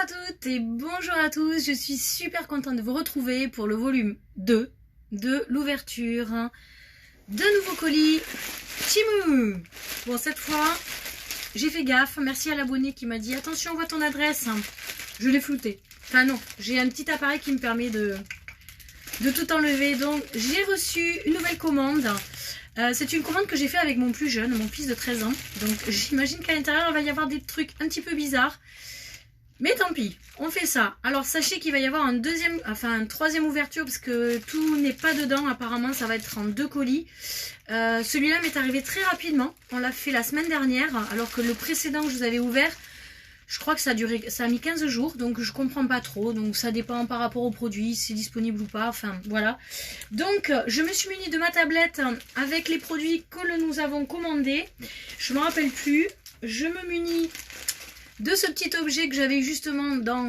à toutes et bonjour à tous, je suis super contente de vous retrouver pour le volume 2 de l'ouverture de nouveaux colis Temu. Bon, cette fois, j'ai fait gaffe, merci à l'abonné qui m'a dit attention, on voit ton adresse. Je l'ai flouté. Enfin non, j'ai un petit appareil qui me permet de tout enlever. Donc j'ai reçu une nouvelle commande. C'est une commande que j'ai fait avec mon plus jeune, mon fils de 13 ans. Donc j'imagine qu'à l'intérieur il va y avoir des trucs un petit peu bizarres. Mais tant pis, on fait ça. Alors sachez qu'il va y avoir une troisième ouverture parce que tout n'est pas dedans. Apparemment ça va être en 2 colis. Celui-là m'est arrivé très rapidement. On l'a fait la semaine dernière alors que le précédent que je vous avais ouvert, je crois que ça a mis 15 jours, donc je comprends pas trop. Donc ça dépend par rapport au produit, si c'est disponible ou pas, enfin voilà. Donc je me suis munie de ma tablette avec les produits que nous avons commandés. Je me rappelle plus. Je me munis de ce petit objet que j'avais justement dans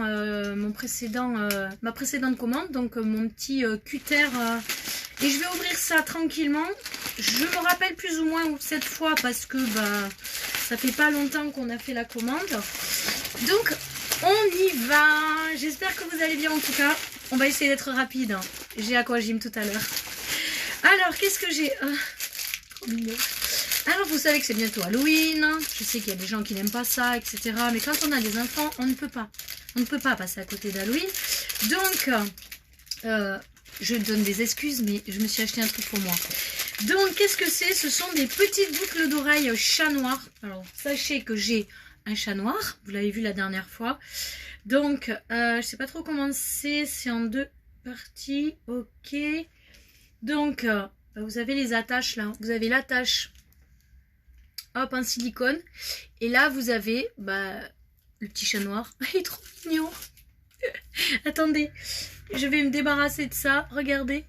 ma précédente commande. Donc mon petit cutter. Et je vais ouvrir ça tranquillement. Je me rappelle plus ou moins cette fois parce que ça fait pas longtemps qu'on a fait la commande. Donc on y va. J'espère que vous allez bien en tout cas. On va essayer d'être rapide. J'ai aquagym tout à l'heure. Alors qu'est-ce que j'ai trop mignon. Alors vous savez que c'est bientôt Halloween. Je sais qu'il y a des gens qui n'aiment pas ça, etc. Mais quand on a des enfants, on ne peut pas. On ne peut pas passer à côté d'Halloween. Donc je donne des excuses, mais je me suis acheté un truc pour moi. Donc qu'est-ce que c'est? Ce sont des petites boucles d'oreilles chat noir. Alors sachez que j'ai un chat noir, vous l'avez vu la dernière fois. Donc je sais pas trop comment c'est en 2 parties. Ok, donc vous avez les attaches là, vous avez l'attache hop en silicone et là vous avez le petit chat noir. Il est trop mignon. Attendez, je vais me débarrasser de ça, regardez.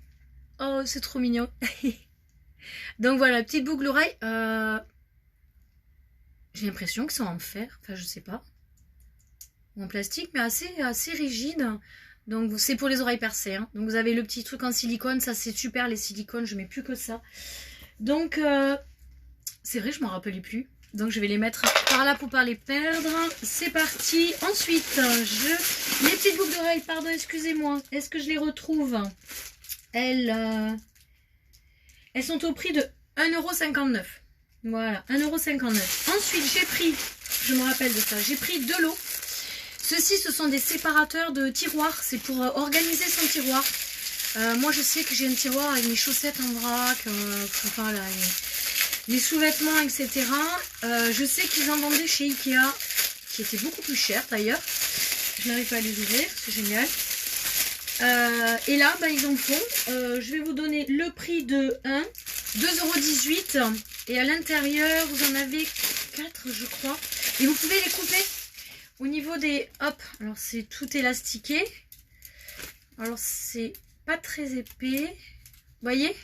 Oh c'est trop mignon. Donc voilà, petite boucle d'oreille. J'ai l'impression que c'est en fer, enfin je sais pas, ou en plastique, mais assez rigide. Donc c'est pour les oreilles percées. Hein. Donc vous avez le petit truc en silicone, ça c'est super les silicones, je mets plus que ça. Donc c'est vrai, je m'en rappelais plus. Donc je vais les mettre par là pour pas les perdre. C'est parti. Ensuite, les petites boucles d'oreilles, pardon, excusez-moi. Est-ce que je les retrouve? Elles sont au prix de 1,59 €. Voilà, 1,59 €. Ensuite, j'ai pris, je me rappelle de ça, j'ai pris de l'eau. Ceux-ci, ce sont des séparateurs de tiroirs. C'est pour organiser son tiroir. Moi, je sais que j'ai un tiroir avec mes chaussettes en vrac, enfin, là, les sous-vêtements, etc. Je sais qu'ils en vendaient chez Ikea, qui étaient beaucoup plus chers d'ailleurs. Je n'arrive pas à les ouvrir, c'est génial. Et là, ils en font. Je vais vous donner le prix de 2,18 €. Et à l'intérieur, vous en avez 4, je crois. Et vous pouvez les couper au niveau des... Hop, alors c'est tout élastiqué. Alors c'est pas très épais. Vous voyez?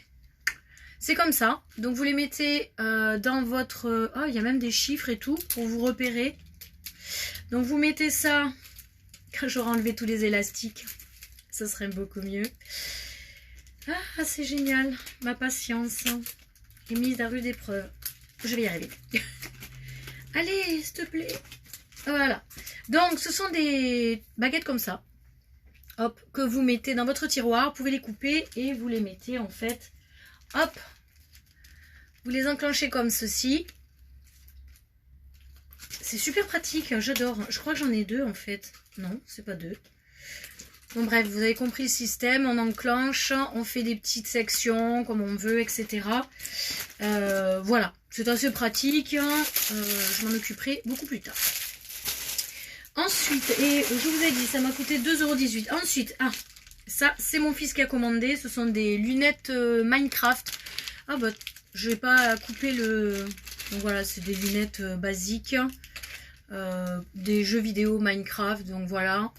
C'est comme ça. Donc vous les mettez dans votre... Oh, il y a même des chiffres et tout pour vous repérer. Donc vous mettez ça... Quand j'aurai enlevé tous les élastiques, ça serait beaucoup mieux. Ah, c'est génial. Ma patience est mise à rude épreuve. Je vais y arriver. Allez, s'il te plaît. Voilà. Donc, ce sont des baguettes comme ça. Hop, que vous mettez dans votre tiroir. Vous pouvez les couper et vous les mettez en fait. Hop. Vous les enclenchez comme ceci. C'est super pratique. J'adore. Je crois que j'en ai 2 en fait. Non, c'est pas 2. Bon bref, vous avez compris le système, on enclenche, on fait des petites sections comme on veut, etc. Voilà, c'est assez pratique, je m'en occuperai beaucoup plus tard. Ensuite, et je vous ai dit, ça m'a coûté 2,18 €. Ensuite, ça c'est mon fils qui a commandé, ce sont des lunettes Minecraft. Je vais pas couper le... Donc voilà, c'est des lunettes basiques. Des jeux vidéo Minecraft, donc voilà.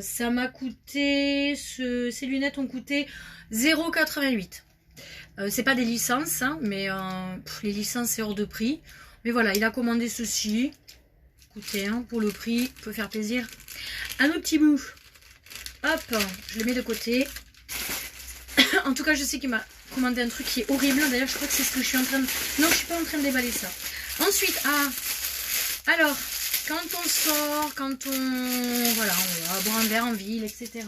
Ça m'a coûté, ces lunettes ont coûté 0,88 €. C'est pas des licences, hein, mais les licences c'est hors de prix. Mais voilà, il a commandé ceci. Écoutez, pour le prix, peut faire plaisir à nos petits bouts. Hop, je les mets de côté. En tout cas, je sais qu'il m'a commandé un truc qui est horrible. D'ailleurs, je crois que c'est ce que je suis en train de... Non, je suis pas en train de déballer ça. Ensuite, alors... quand on sort, quand on, voilà, on va boire un verre en ville, etc.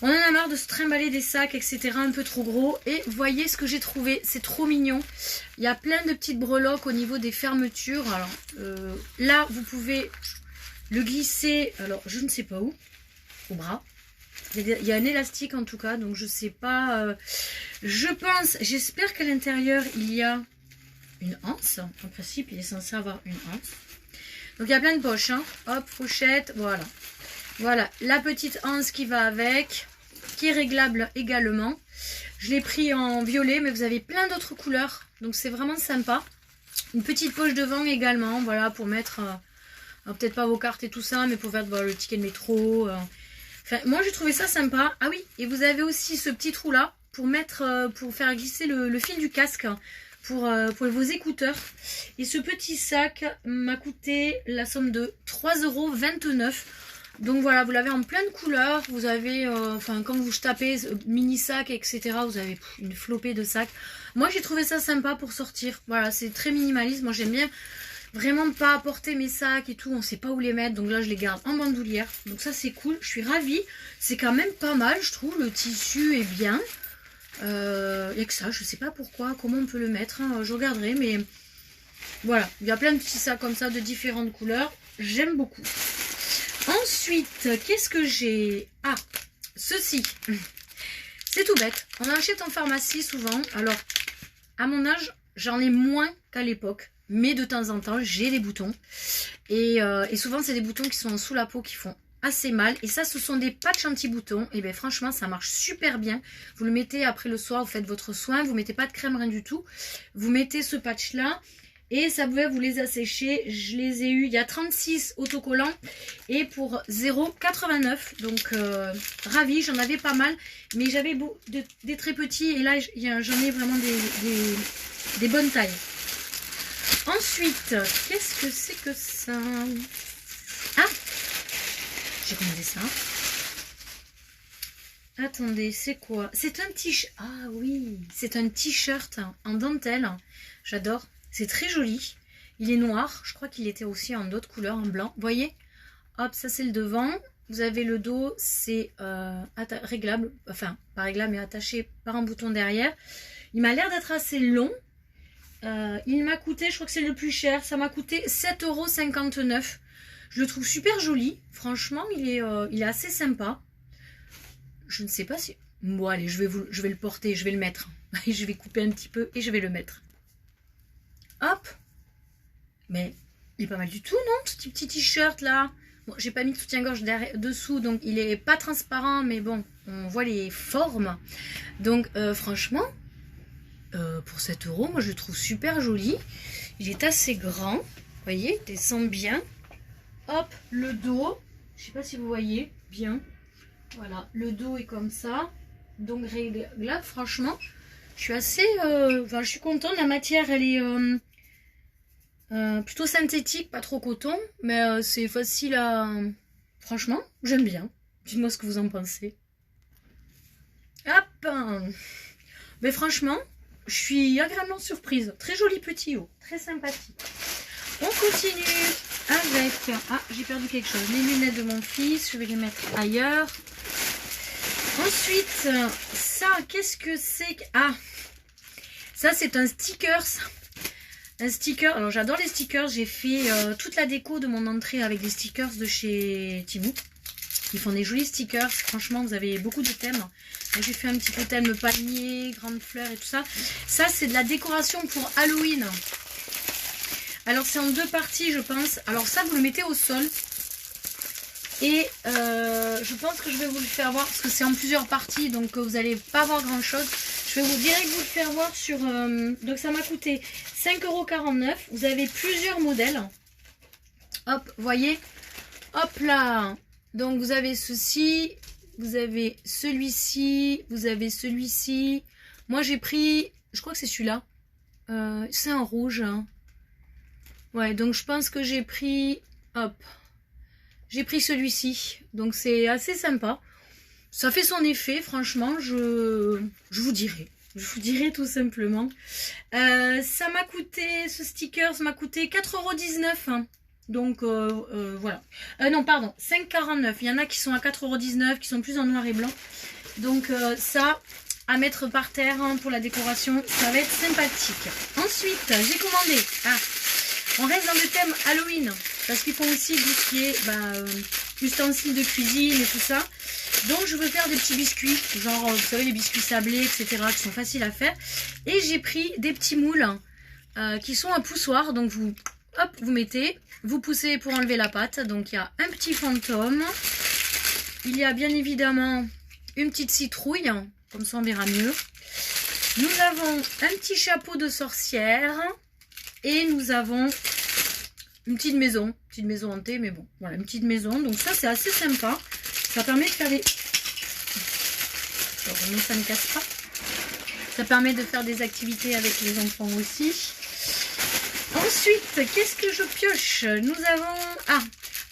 On en a marre de se trimballer des sacs, etc. un peu trop gros. Et voyez ce que j'ai trouvé, c'est trop mignon. Il y a plein de petites breloques au niveau des fermetures. Alors là, vous pouvez le glisser, alors je ne sais pas où, au bras. Il y a un élastique en tout cas, donc je sais pas. Je pense, j'espère qu'à l'intérieur il y a une anse. En principe, il est censé avoir une anse. Donc il y a plein de poches, hein. Hop, pochette, voilà. Voilà, la petite anse qui va avec, qui est réglable également. Je l'ai pris en violet, mais vous avez plein d'autres couleurs, donc c'est vraiment sympa. Une petite poche devant également, voilà, pour mettre, peut-être pas vos cartes et tout ça, mais pour faire le ticket de métro. Enfin, moi j'ai trouvé ça sympa. Ah oui, et vous avez aussi ce petit trou là pour mettre, pour faire glisser le fil du casque pour vos écouteurs. Et ce petit sac m'a coûté la somme de 3,29 €. Donc voilà, vous l'avez en plein de couleurs. Vous avez, enfin quand vous tapez mini sac, etc. Vous avez une flopée de sacs. Moi j'ai trouvé ça sympa pour sortir. Voilà, c'est très minimaliste. Moi j'aime bien vraiment pas apporter mes sacs et tout, on sait pas où les mettre, donc là je les garde en bandoulière, donc ça c'est cool, je suis ravie, c'est quand même pas mal je trouve, le tissu est bien, il n'y a que ça, je sais pas pourquoi, comment on peut le mettre, hein, je regarderai, mais voilà, il y a plein de petits sacs comme ça de différentes couleurs, j'aime beaucoup. Ensuite, qu'est-ce que j'ai? Ah, ceci, c'est tout bête, on en achète en pharmacie souvent, alors à mon âge j'en ai moins qu'à l'époque. Mais de temps en temps, j'ai des boutons. Et souvent, c'est des boutons qui sont sous la peau qui font assez mal. Et ça, ce sont des patchs anti-boutons. Et bien franchement, ça marche super bien. Vous le mettez après le soir, vous faites votre soin. Vous ne mettez pas de crème, rien du tout. Vous mettez ce patch-là. Et ça pouvait vous les assécher. Je les ai eu. Il y a 36 autocollants. Et pour 0,89. Donc, ravi. J'en avais pas mal. Mais j'avais des très petits. Et là, j'en ai vraiment des bonnes tailles. Ensuite, qu'est-ce que c'est que ça? Ah, j'ai commandé ça. Attendez, c'est quoi? C'est un t-shirt. Ah oui, c'est un t-shirt en dentelle. J'adore. C'est très joli. Il est noir. Je crois qu'il était aussi en d'autres couleurs, en blanc. Vous voyez? Hop, ça c'est le devant. Vous avez le dos, c'est réglable. Enfin, pas réglable, mais attaché par un bouton derrière. Il m'a l'air d'être assez long. Il m'a coûté, je crois que c'est le plus cher, ça m'a coûté 7,59 €. Je le trouve super joli, franchement il est assez sympa. Je ne sais pas si... Bon allez, je vais le porter, je vais le mettre. Je vais couper un petit peu et je vais le mettre. Hop. Mais il est pas mal du tout, non? Ce petit t-shirt là. Bon, j'ai pas mis de soutien-gorge dessous, donc il est pas transparent, mais bon, on voit les formes. Donc franchement... pour 7 €, moi je le trouve super joli. Il est assez grand. Vous voyez, il descend bien. Hop, le dos. Je sais pas si vous voyez bien. Voilà, le dos est comme ça. Donc réglable, franchement. Je suis assez... enfin, je suis contente. La matière, elle est plutôt synthétique, pas trop coton. Mais c'est facile à... Franchement, j'aime bien. Dites-moi ce que vous en pensez. Hop. Mais franchement... Je suis agréablement surprise. Très joli petit haut. Très sympathique. On continue avec... Ah, j'ai perdu quelque chose. Les lunettes de mon fils. Je vais les mettre ailleurs. Ensuite, ça, qu'est-ce que c'est que... Ah, ça, c'est un sticker. Un sticker. Alors, j'adore les stickers. J'ai fait toute la déco de mon entrée avec des stickers de chez Temu. Ils font des jolis stickers. Franchement, vous avez beaucoup de thèmes. J'ai fait un petit peu thème palmier, grandes fleurs et tout ça. Ça, c'est de la décoration pour Halloween. Alors, c'est en deux parties, je pense. Alors, ça, vous le mettez au sol. Et je pense que je vais vous le faire voir parce que c'est en plusieurs parties. Donc, vous n'allez pas voir grand-chose. Je vais vous direct vous le faire voir sur... donc, ça m'a coûté 5,49 €. Vous avez plusieurs modèles. Hop, voyez. Hop là. Donc, vous avez ceci... Vous avez celui-ci, vous avez celui-ci. Moi, j'ai pris, je crois que c'est celui-là. C'est un rouge. Hein. Ouais, donc je pense que j'ai pris, hop, j'ai pris celui-ci. Donc c'est assez sympa. Ça fait son effet, franchement, je vous dirai. Je vous dirai tout simplement. Ça m'a coûté, ce sticker m'a coûté 4,19 €. Hein. Donc voilà. Non, pardon, 5,49. Il y en a qui sont à 4,19 €, qui sont plus en noir et blanc. Donc ça, à mettre par terre hein, pour la décoration, ça va être sympathique. Ensuite, j'ai commandé. On reste dans le thème Halloween. Parce qu'ils font aussi tout ce qui est ustensiles de cuisine et tout ça. Donc je veux faire des petits biscuits. Genre, vous savez, les biscuits sablés, etc. qui sont faciles à faire. Et j'ai pris des petits moules qui sont un poussoir. Donc vous, hop, vous mettez, vous poussez pour enlever la pâte. Donc il y a un petit fantôme. Il y a bien évidemment une petite citrouille. Comme ça on verra mieux. Nous avons un petit chapeau de sorcière. Et nous avons une petite maison hantée, mais bon, voilà, une petite maison. Donc ça, c'est assez sympa. Ça permet de faire des... Non, ça ne casse pas. Ça permet de faire des activités avec les enfants aussi. Ensuite, qu'est-ce que je pioche? Nous avons...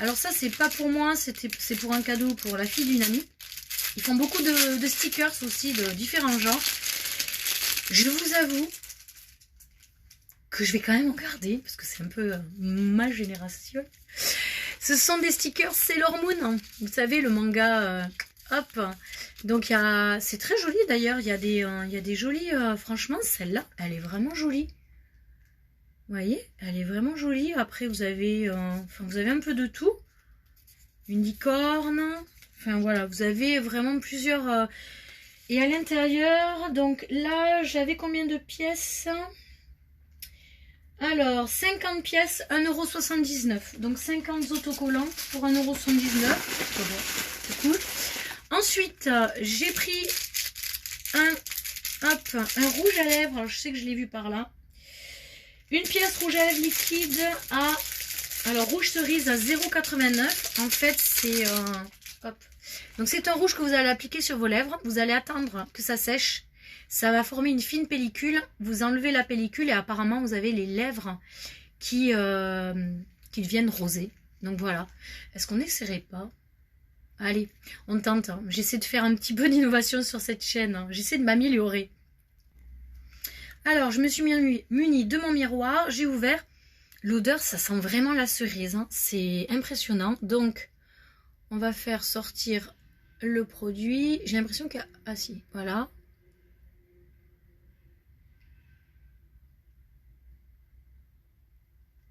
alors ça, c'est pas pour moi, c'est pour un cadeau pour la fille d'une amie. Ils font beaucoup de stickers aussi, de différents genres. Je vous avoue que je vais quand même en garder, parce que c'est un peu ma génération. Ce sont des stickers Sailor Moon, hein. Vous savez, le manga, hop. Donc, c'est très joli d'ailleurs, il y a des jolis, franchement, celle-là, elle est vraiment jolie. Vous voyez, elle est vraiment jolie. Après, vous avez un peu de tout. Une licorne, enfin voilà, vous avez vraiment plusieurs... Et à l'intérieur, donc là, j'avais combien de pièces ? Alors, 50 pièces, 1,79 €. Donc, 50 autocollants pour 1,79 €. C'est cool. Ensuite, j'ai pris un rouge à lèvres. Alors, je sais que je l'ai vu par là. Une pièce rouge à lèvres liquide à... Alors, rouge cerise à 0,89 €. En fait, c'est... hop. Donc, c'est un rouge que vous allez appliquer sur vos lèvres. Vous allez attendre que ça sèche. Ça va former une fine pellicule. Vous enlevez la pellicule et apparemment vous avez les lèvres qui deviennent rosées. Donc voilà. Est-ce qu'on n'essaierait pas? Allez, on tente. Hein. J'essaie de faire un petit peu d'innovation sur cette chaîne. Hein. J'essaie de m'améliorer. Alors, je me suis munie de mon miroir. J'ai ouvert. L'odeur, ça sent vraiment la cerise. Hein. C'est impressionnant. Donc, on va faire sortir le produit. J'ai l'impression qu'il y a... Ah si, voilà.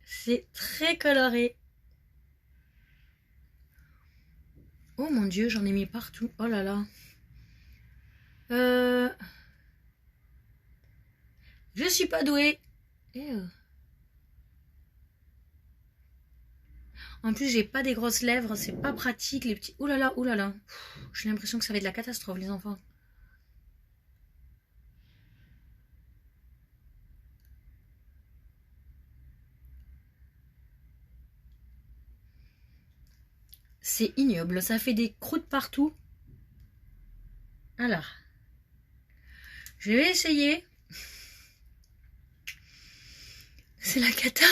C'est très coloré. Oh mon dieu, j'en ai mis partout. Oh là là. Je suis pas douée. En plus, j'ai pas des grosses lèvres. C'est pas pratique, les petits... Ouh là là, ouh là là. J'ai l'impression que ça va être de la catastrophe, les enfants. C'est ignoble, ça fait des croûtes partout. Alors, je vais essayer. C'est la cata.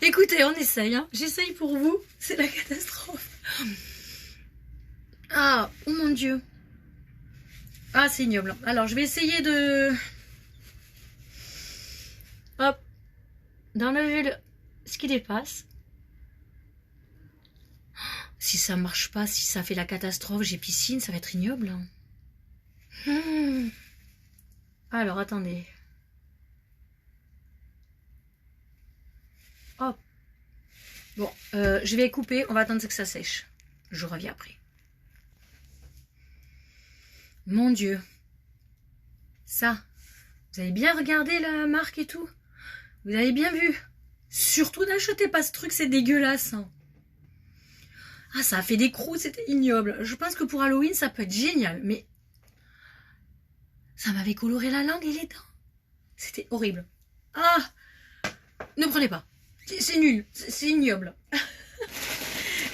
Écoutez, on essaye. Hein. J'essaye pour vous. C'est la catastrophe. Ah, oh mon dieu. Ah, c'est ignoble. Alors, je vais essayer de... Hop. D'enlever ce qui dépasse. Si ça marche pas, si ça fait la catastrophe, j'ai piscine, ça va être ignoble. Alors, attendez. Hop. Bon, je vais couper, on va attendre que ça sèche. Je reviens après. Mon Dieu. Ça. Vous avez bien regardé la marque et tout? Vous avez bien vu? Surtout n'achetez pas ce truc, c'est dégueulasse. Hein. Ah, ça a fait des croûtes, c'était ignoble. Je pense que pour Halloween, ça peut être génial, mais... Ça m'avait coloré la langue et les dents. C'était horrible. Ah! Ne prenez pas. C'est nul, c'est ignoble.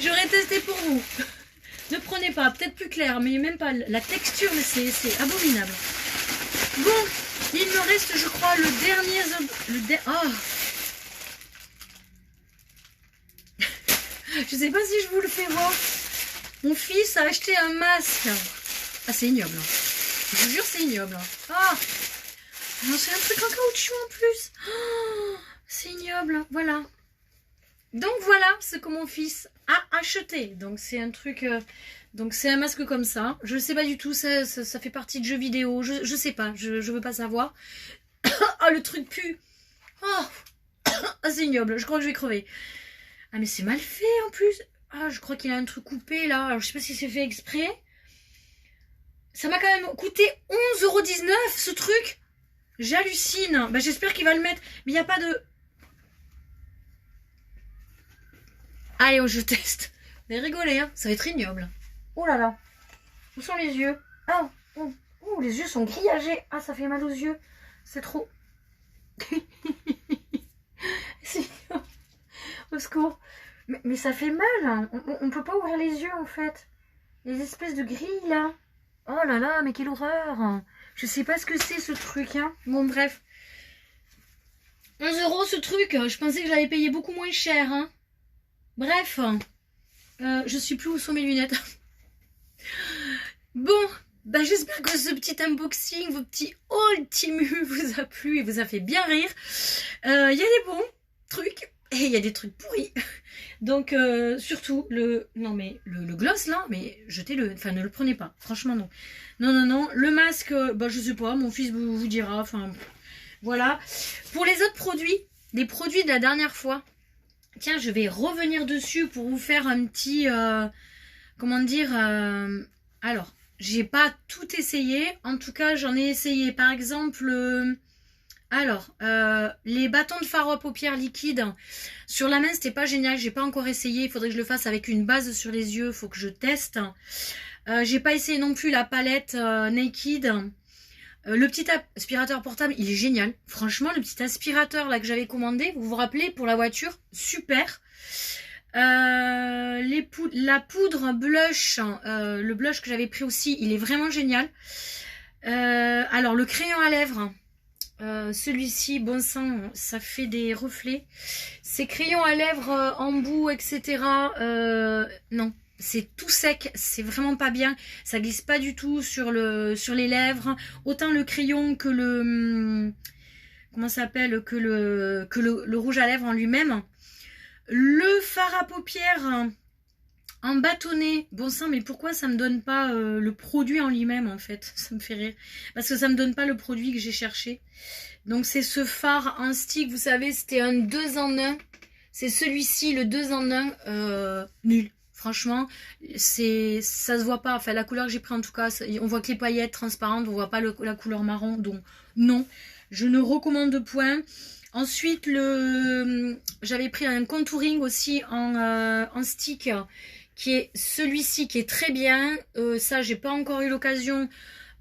J'aurais testé pour vous. Ne prenez pas, peut-être plus clair, mais même pas. La texture, c'est abominable. Bon, il me reste, je crois, le dernier... Oh! Je sais pas si je vous le fais voir. Mon fils a acheté un masque. Ah, c'est ignoble. Je vous jure, c'est ignoble. Ah, c'est un truc en caoutchouc en plus. Oh, c'est ignoble. Voilà. Donc voilà ce que mon fils a acheté. Donc c'est un truc... donc c'est un masque comme ça. Je sais pas du tout, ça fait partie de jeux vidéo. Je sais pas, je veux pas savoir. Ah, le truc pue. Oh, ah, c'est ignoble, je crois que je vais crever. Ah mais c'est mal fait en plus. Ah, je crois qu'il a un truc coupé là. Alors je sais pas si c'est fait exprès. Ça m'a quand même coûté 11,19 € ce truc. J'hallucine. Bah, j'espère qu'il va le mettre. Mais il n'y a pas de... Allez, oh, je teste. Vous allez rigoler, hein. Ça va être ignoble. Oh là là. Où sont les yeux? Ah, oh, oh, les yeux sont grillagés. Ah, ça fait mal aux yeux. C'est trop... C'est ignoble. Au secours. Mais ça fait mal. Hein. On peut pas ouvrir les yeux, en fait. Les espèces de grilles, là. Oh là là, mais quelle horreur. Je sais pas ce que c'est, ce truc, hein. Bon, bref. 11 € ce truc. Je pensais que j'allais payer beaucoup moins cher, hein. Bref. Je sais plus où sont mes lunettes. Bon, bah j'espère que ce petit unboxing, vos petits haul Temu vous a plu et vous a fait bien rire. Il y a des bons trucs et il y a des trucs pourris. Donc surtout le gloss là, mais jetez-le, enfin ne le prenez pas, franchement non. Non, le masque, bah je sais pas, mon fils vous dira, enfin voilà. Pour les autres produits, les produits de la dernière fois, tiens je vais revenir dessus pour vous faire un petit, comment dire, alors j'ai pas tout essayé, en tout cas j'en ai essayé par exemple... les bâtons de fard à paupières liquides sur la main c'était pas génial, j'ai pas encore essayé, il faudrait que je le fasse avec une base sur les yeux, faut que je teste. J'ai pas essayé non plus la palette Naked. Le petit aspirateur portable il est génial, franchement le petit aspirateur là que j'avais commandé, vous vous rappelez pour la voiture, super. La poudre blush, le blush que j'avais pris aussi, il est vraiment génial. Alors le crayon à lèvres, celui-ci, bon sang, ça fait des reflets. Ces crayons à lèvres en bout, etc. Non, c'est tout sec, c'est vraiment pas bien. Ça glisse pas du tout sur les lèvres. Autant le crayon que le... Comment ça s'appelle? Que le rouge à lèvres en lui-même. Le fard à paupières en bâtonnet, bon sang, mais pourquoi ça me donne pas le produit en lui-même en fait? Ça me fait rire. Parce que ça me donne pas le produit que j'ai cherché. Donc c'est ce fard en stick, vous savez, c'était un 2 en 1. C'est celui-ci, le 2 en 1, nul. Franchement, ça se voit pas. Enfin, la couleur que j'ai pris en tout cas, on voit que les paillettes transparentes, on voit pas la couleur marron. Donc non, je ne recommande point. Ensuite, j'avais pris un contouring aussi en stick, qui est celui-ci, qui est très bien. Ça, j'ai pas encore eu l'occasion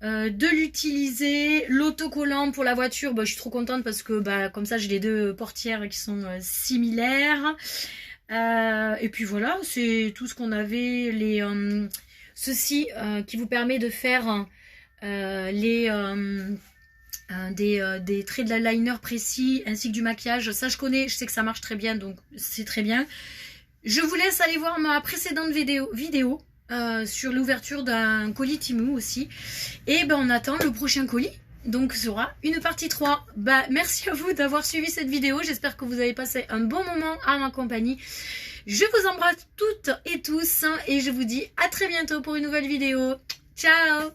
de l'utiliser. L'autocollant pour la voiture, bah, je suis trop contente parce que bah, comme ça, j'ai les deux portières qui sont similaires. Et puis voilà, c'est tout ce qu'on avait. Ceci qui vous permet de faire des traits de l'eyeliner précis ainsi que du maquillage. Ça je connais, je sais que ça marche très bien, donc c'est très bien. Je vous laisse aller voir ma précédente vidéo sur l'ouverture d'un colis Temu aussi. Et ben on attend le prochain colis, donc ce sera une partie 3. Bah, merci à vous d'avoir suivi cette vidéo, j'espère que vous avez passé un bon moment à ma compagnie. Je vous embrasse toutes et tous et je vous dis à très bientôt pour une nouvelle vidéo. Ciao!